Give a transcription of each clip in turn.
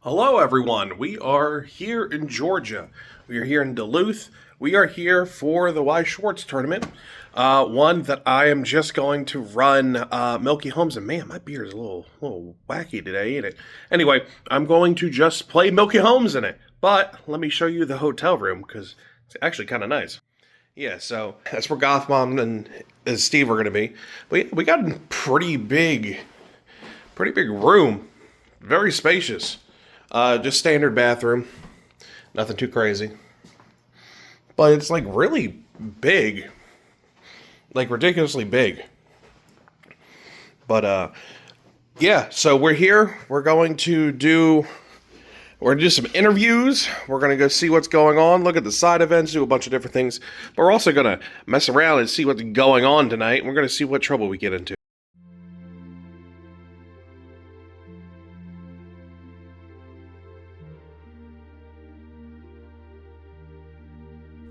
Hello, everyone. We are here in Georgia. We are here in Duluth. We are here for the Weiss Schwarz tournament, one that I am just going to run Milky Homes. And man, my beer is a little wacky today, ain't it? Anyway, I'm going to just play Milky Homes in it. But let me show you the hotel room because it's actually kind of nice. Yeah, so that's where Goth Mom and Steve are going to be. We got a pretty big room, very spacious. Just standard bathroom, nothing too crazy. But it's like really big, like ridiculously big. But yeah, so we're here. We're going to do some interviews. We're going to go see what's going on, look at the side events, do a bunch of different things. But we're also going to mess around and see what's going on tonight. We're going to see what trouble we get into.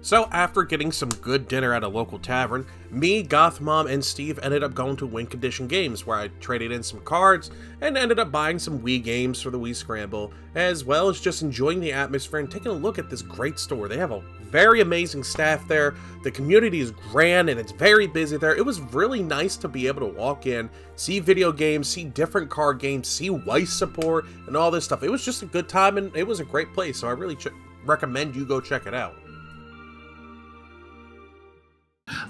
So after getting some good dinner at a local tavern, me, Goth Mom, and Steve ended up going to Win Condition Games, where I traded in some cards and ended up buying some Wii games for the Wii Scramble, as well as just enjoying the atmosphere and taking a look at this great store. They have a very amazing staff there. The community is grand and it's very busy there. It was really nice to be able to walk in, see video games, see different card games, see Weiss support, and all this stuff. It was just a good time and it was a great place, so I really recommend you go check it out.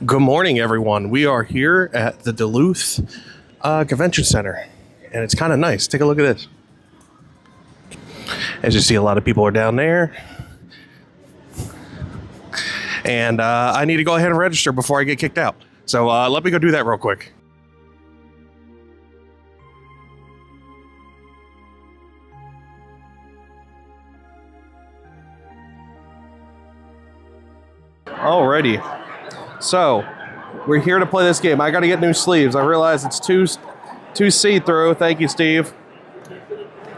Good morning, everyone. We are here at the Duluth Convention Center, and it's kind of nice. Take a look at this. As you see, a lot of people are down there, and I need to go ahead and register before I get kicked out. So let me go do that real quick. Alrighty. So, we're here to play this game. I gotta get new sleeves. I realize it's too see-through. Thank you, Steve.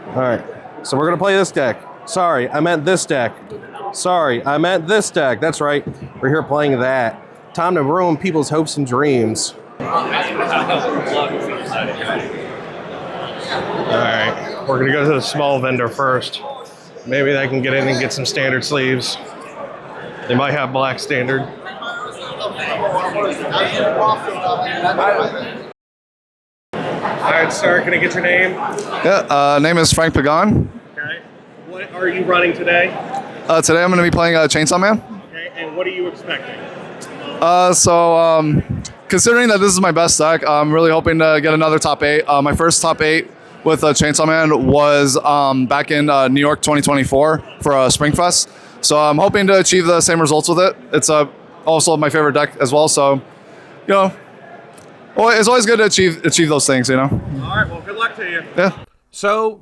Alright, so we're gonna play this deck. Sorry, I meant this deck. Sorry, I meant this deck. That's right. We're here playing that. Time to ruin people's hopes and dreams. Alright, we're gonna go to the small vendor first. Maybe they can get in and get some standard sleeves. They might have black standard. Alright, sir, can I get your name? Yeah, name is Frank Pagan. Okay. What are you running today? Today I'm going to be playing Chainsaw Man. Okay, and what are you expecting? Considering that this is my best deck, I'm really hoping to get another top 8. My first top 8 with Chainsaw Man was back in New York 2024 for Springfest. So I'm hoping to achieve the same results with it. It's also my favorite deck as well, so, you know, it's always good to achieve those things, you know. All right, well, good luck to you. Yeah. So,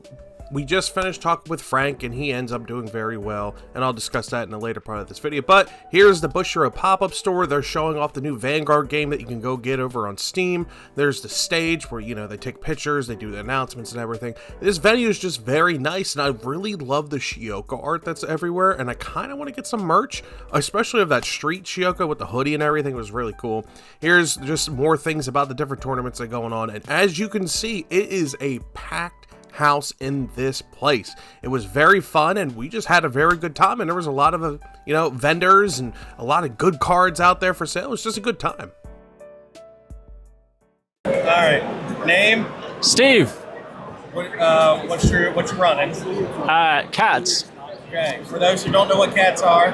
we just finished talking with Frank, and he ends up doing very well, and I'll discuss that in a later part of this video. But here's the Bushiroad pop-up store. They're showing off the new Vanguard game that you can go get over on Steam. There's the stage where, you know, they take pictures, they do the announcements and everything. This venue is just very nice, and I really love the Shioka art that's everywhere, and I kind of want to get some merch, especially of that street Shioka with the hoodie and everything. It was really cool. Here's just more things about the different tournaments that are going on, and as you can see, it is a packed house in this place. It was very fun and we just had a very good time, and there was a lot of vendors and a lot of good cards out there for sale. It was just a good time. All right, name? Steve. What you running? Cats. Okay, for those who don't know what cats are,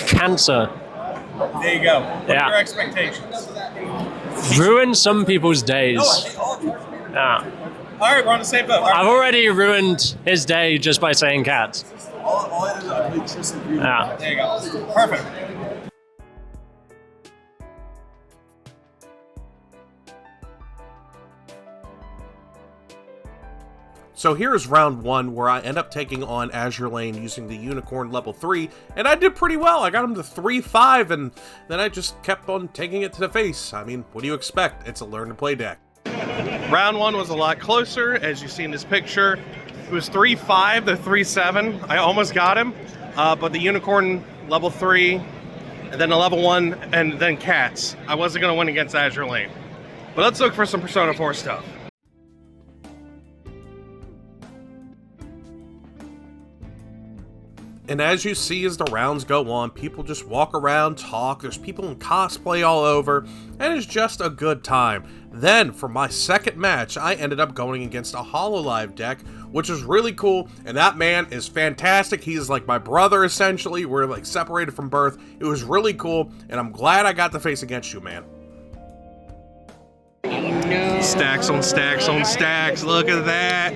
Cancer. there you go. What Yeah. are your expectations? Ruin some people's days. Yeah. All right, we're on the same boat. I've already ruined his day just by saying cats. Yeah. There you go. Perfect. So here's round 1, where I end up taking on Azure Lane using the Unicorn level 3, and I did pretty well. I got him to 3-5, and then I just kept on taking it to the face. I mean, what do you expect? It's a learn-to-play deck. Round 1 was a lot closer, as you see in this picture. It was 3-5 to 3-7. I almost got him, but the Unicorn level 3, and then a level 1, and then Cats. I wasn't going to win against Azure Lane. But let's look for some Persona 4 stuff. And as you see as the rounds go on, people just walk around, talk, there's people in cosplay all over, and it's just a good time. Then, for my second match, I ended up going against a Hololive deck, which is really cool, and that man is fantastic. He's like my brother, essentially. We're like separated from birth. It was really cool, and I'm glad I got to face against you, man. No. Stacks on stacks on stacks. Look at that.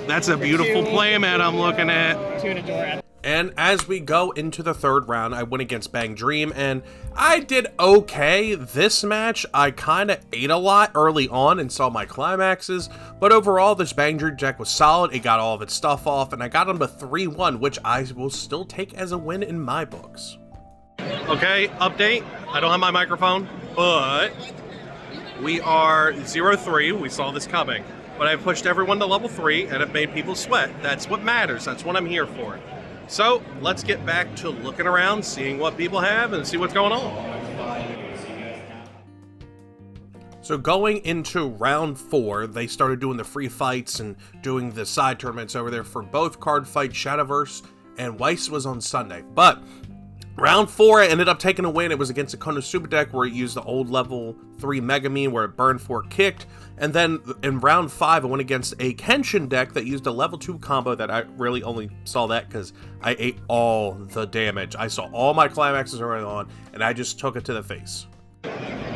That's a beautiful playmat I'm looking at. And as we go into the third round, I went against Bang Dream, and I did okay. This match, I kind of ate a lot early on and saw my climaxes, but overall, this Bang Dream deck was solid. It got all of its stuff off, and I got him to 3-1, which I will still take as a win in my books. Okay, update. I don't have my microphone, but we are 0-3. We saw this coming, but I pushed everyone to level 3, and it made people sweat. That's what matters. That's what I'm here for. So, let's get back to looking around, seeing what people have, and see what's going on. So going into round 4, they started doing the free fights and doing the side tournaments over there for both Card Fight, Shadowverse, and Weiss was on Sunday. But round 4, I ended up taking a win. It was against a Konosuba deck where it used the old level 3 Megamine where it burned 4 kicked. And then in round 5, I went against a Kenshin deck that used a level 2 combo that I really only saw that because I ate all the damage. I saw all my climaxes early on, and I just took it to the face.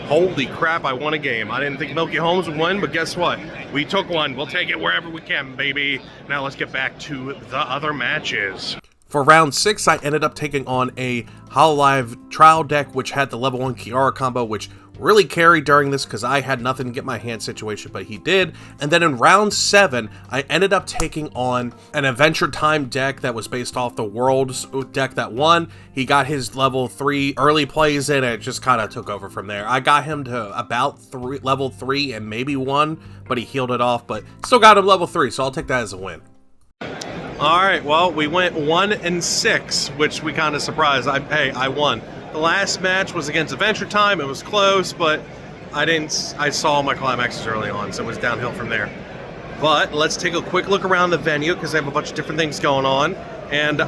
Holy crap, I won a game. I didn't think Milky Holmes would win, but guess what? We took one. We'll take it wherever we can, baby. Now let's get back to the other matches. For round 6, I ended up taking on a Hololive trial deck, which had the level 1 Kiara combo, which really carried during this because I had nothing to get my hand situation, but he did. And then in round 7, I ended up taking on an Adventure Time deck that was based off the Worlds deck that won. He got his level 3 early plays in, and it just kind of took over from there. I got him to about level 3 and maybe 1, but he healed it off, but still got him level 3, so I'll take that as a win. Alright, well, we went 1-6, which we kind of surprised. I won. The last match was against Adventure Time. It was close, but I saw my climaxes early on, so it was downhill from there. But let's take a quick look around the venue, because they have a bunch of different things going on, and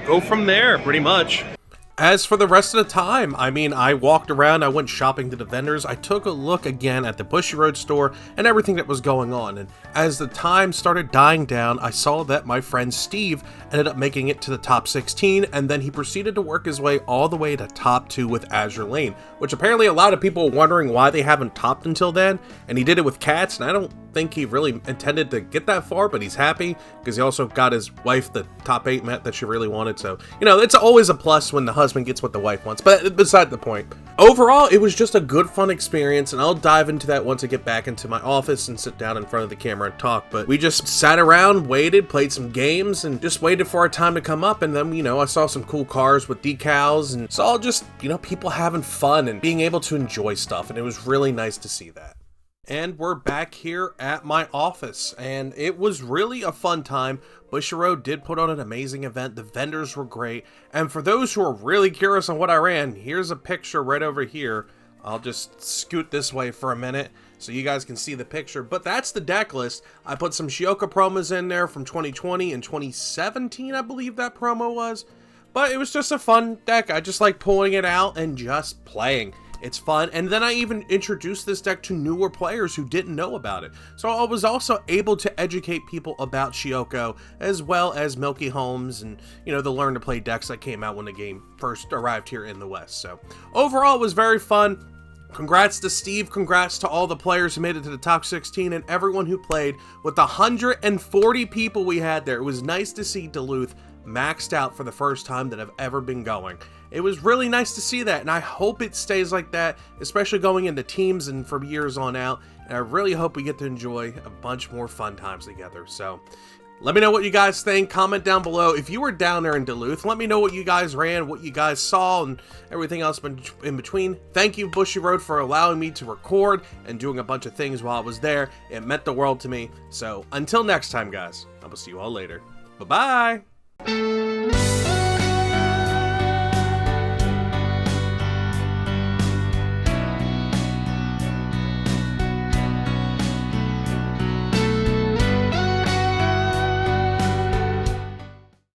go from there, pretty much. As for the rest of the time, I mean, I walked around, I went shopping to the vendors, I took a look again at the Bushiroad store and everything that was going on, and as the time started dying down, I saw that my friend Steve ended up making it to the top 16, and then he proceeded to work his way all the way to top 2 with Azure Lane, which apparently a lot of people were wondering why they haven't topped until then, and he did it with cats, and I don't think he really intended to get that far, but he's happy, because he also got his wife the top 8 met that she really wanted, so, you know, it's always a plus when the husband gets what the wife wants, but beside the point. Overall, it was just a good, fun experience, and I'll dive into that once I get back into my office and sit down in front of the camera and talk, but we just sat around, waited, played some games, and just waited for our time to come up, and then, you know, I saw some cool cars with decals, and saw just, you know, people having fun and being able to enjoy stuff, and it was really nice to see that. And we're back here at my office, and it was really a fun time. Bushiroad did put on an amazing event, the vendors were great, and for those who are really curious on what I ran, here's a picture right over here. I'll just scoot this way for a minute so you guys can see the picture, but that's the deck list. I put some Shioka promos in there from 2020 and 2017, I believe that promo was, but it was just a fun deck. I just like pulling it out and just playing. It's fun, and then I even introduced this deck to newer players who didn't know about it. So I was also able to educate people about Shioka, as well as Milky Holmes and, you know, the Learn to Play decks that came out when the game first arrived here in the West. So overall, it was very fun. Congrats to Steve, congrats to all the players who made it to the top 16 and everyone who played. With the 140 people we had there, it was nice to see Duluth maxed out for the first time that I've ever been going. It was really nice to see that, and I hope it stays like that, especially going into teams and from years on out, and I really hope we get to enjoy a bunch more fun times together. So let me know what you guys think. Comment down below. If you were down there in Duluth, let me know what you guys ran, what you guys saw, and everything else in between. Thank you, Bushiroad, for allowing me to record and doing a bunch of things while I was there. It meant the world to me. So until next time, guys, I will see you all later. Bye-bye.